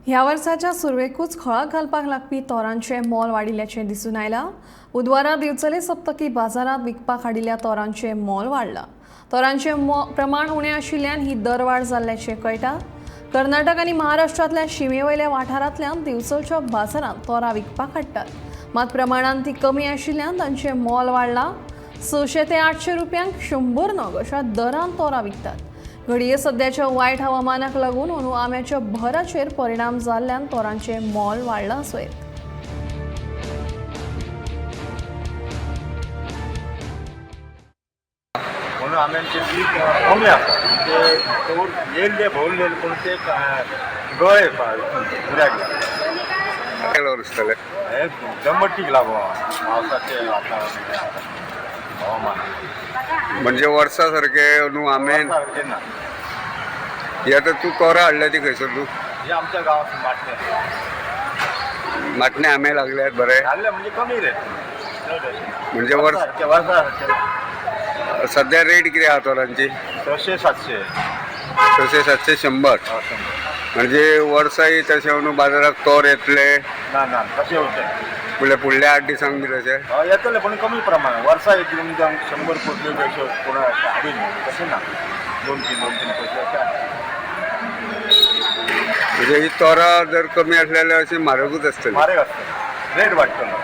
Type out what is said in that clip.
ह्या वर्साच्या सुरवेकूच खळाक घालपाक लागपी तोरांचे मोल वाडिल्ल्याचें दिसून आयलां। बुधवारा दिवचले सप्तकी बाजारात विकपाक हाडिल्ल्या तोरांचें मोल वाडलां। तोरांचें प्रमाण उणें आशिल्ल्यान ही दरवाड जाल्ल्याचें कळटा। कर्नाटक आनी महाराष्ट्रांतल्या शिमेवयल्या वाठारांतल्यान दिवचलच्या बाजारांत तोरां विकपाक हाडटात। मात प्रमाणांत ती कमी आशिल्ल्यान तांचें मोल वाडलां। 600 ते 800 रुपयांक 100 नग अशा दरान तोरां विकतात। घडये सध्याच्या वायट हवामानाक लागून अंदू आंब्याच्या भराचेर परिणाम जाल्ल्यान तोरांचें मोल वाडलां सयत। म्हणून आंब्यांचे पीक कमी आसा ते तोर येयल्ले भोवल्ले पूण ते गळे बुऱ्याक केलो दिसतले हे दमटीक लागून पावसाचे वातावरण हवामान म्हणजे वर्सा सारखे न्हू आंबे ना हे आता तू तोरां हाडल्या ती खंयसर तू हे आमच्या गांवांत माटणे माटणे आंबे लागल्यात बरे घाल्ले म्हणजे कमी रेट म्हणजे वर्सा सध्या रेट किती आहा तोरांची 600 700 600 700 100 म्हणजे वर्साय तशें न्हू बाजाराक तोर येतले ना ना तशें होते फुडल्या 8 दिसांक बी तशें येतले पण कमी प्रमाणात वर्सा एकदम 100 पोटल्यो अश्यो कोण हाडीन तशें ना 2-3 पोटल्यो अशें म्हणजे ही तोरां जर कमी असलेले अशी म्हारगूच असतली म्हारग आसता रेट वाडटलो